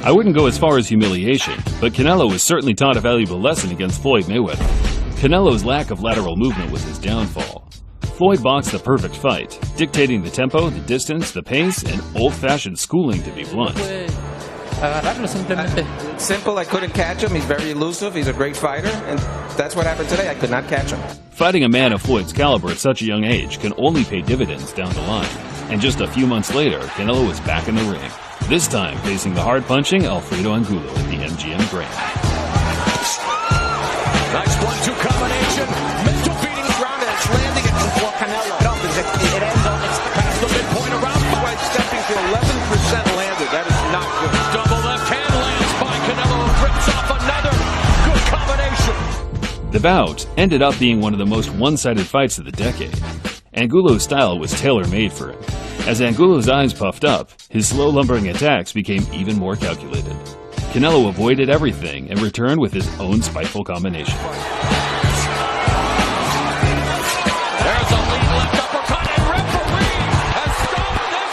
I wouldn't go as far as humiliation, but Canelo was certainly taught a valuable lesson against Floyd Mayweather. Canelo's lack of lateral movement was his downfall. Floyd boxed the perfect fight, dictating the tempo, the distance, the pace, and old-fashioned schooling, to be blunt. Simple, I couldn't catch him. He's very elusive. He's a great fighter, and that's what happened today. I could not catch him. Fighting a man of Floyd's caliber at such a young age can only pay dividends down the line. And just a few months later, Canelo was back in the ring. This time facing the hard-punching Alfredo Angulo at the MGM Grand. Nice 1-2 combination. Mental beating ground, and it's landing it for Canelo. It ends up, it's past the midpoint around. Floyd stepping to 11% landed. That is not good. Double left hand lands by Canelo. Rips off another good combination. The bout ended up being one of the most one-sided fights of the decade. Angulo's style was tailor-made for him. As Angulo's eyes puffed up, his slow lumbering attacks became even more calculated. Canelo avoided everything and returned with his own spiteful combination. There's a lead left uppercut, and referee has stopped this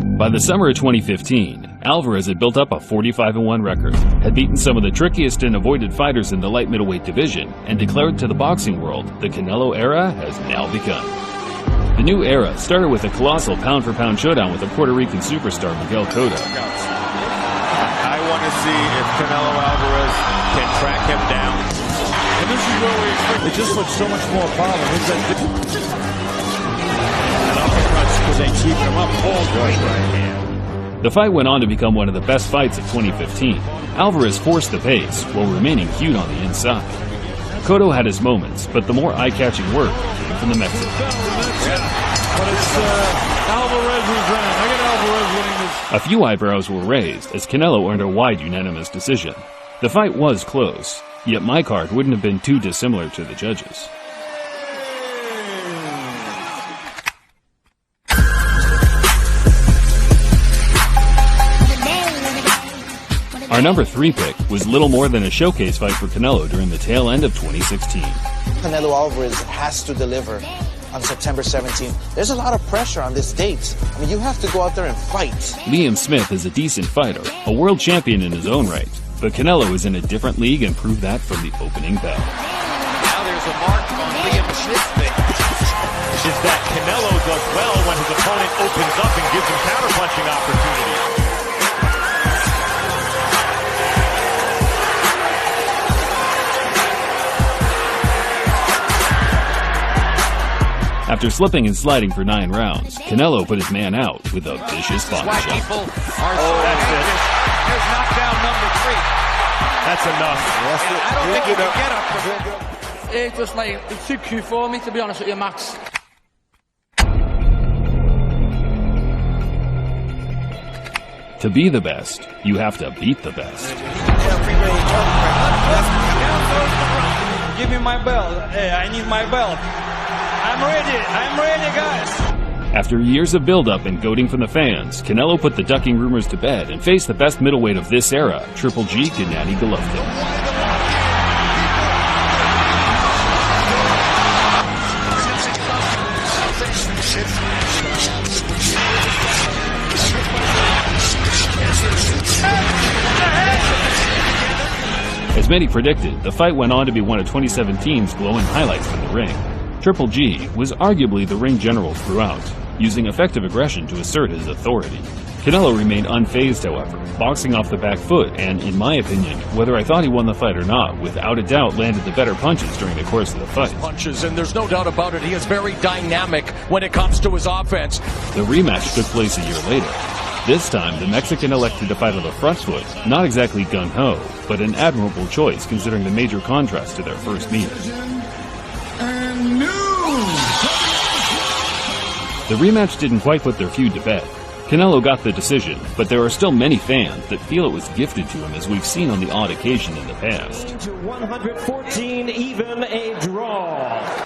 fight. By the summer of 2015, Alvarez had built up a 45-1 record, had beaten some of the trickiest and avoided fighters in the light middleweight division, and declared to the boxing world the Canelo era has now begun. The new era started with a colossal pound-for-pound showdown with the Puerto Rican superstar Miguel Cotto. I want to see if Canelo Alvarez can track him down. And this is where it just looks so much more powerful. And uppercuts because they keep him up. Paul's right hand. The fight went on to become one of the best fights of 2015. Alvarez forced the pace while remaining cute on the inside. Cotto had his moments, but the more eye-catching work came from the Mexican. But it's Alvarez's round. I get Alvarez winning this. A few eyebrows were raised as Canelo earned a wide unanimous decision. The fight was close, yet my card wouldn't have been too dissimilar to the judges. Our number 3 pick was little more than a showcase fight for Canelo during the tail end of 2016. Canelo Alvarez has to deliver on September 17th. There's a lot of pressure on this date. I mean, you have to go out there and fight. Liam Smith is a decent fighter, a world champion in his own right, but Canelo is in a different league and proved that from the opening bell. Now there's a mark on Liam Smith. Is that Canelo does well when his opponent opens up and gives him counterpunching opportunities. After slipping and sliding for 9 rounds, Canelo put his man out with a vicious body shot. People are so anxious. There's knockdown number 3. That's enough. And I don't think he can get up from it. It just like, it's too cute for me, to be honest with you, Max. To be the best, you have to beat the best. Give me my belt. Hey, I need my belt. I'm ready, guys. After years of build-up and goading from the fans, Canelo put the ducking rumors to bed and faced the best middleweight of this era, Triple G Gennady Golovkin. As many predicted, the fight went on to be one of 2017's glowing highlights from the ring. Triple G was arguably the ring general throughout, using effective aggression to assert his authority. Canelo remained unfazed, however, boxing off the back foot and, in my opinion, whether I thought he won the fight or not, without a doubt landed the better punches during the course of the fight. Punches, and there's no doubt about it, he is very dynamic when it comes to his offense. The rematch took place a year later. This time, the Mexican elected to fight on the front foot, not exactly gung-ho, but an admirable choice considering the major contrast to their first meeting. The rematch didn't quite put their feud to bed. Canelo got the decision, but there are still many fans that feel it was gifted to him, as we've seen on the odd occasion in the past. To 114, even a draw.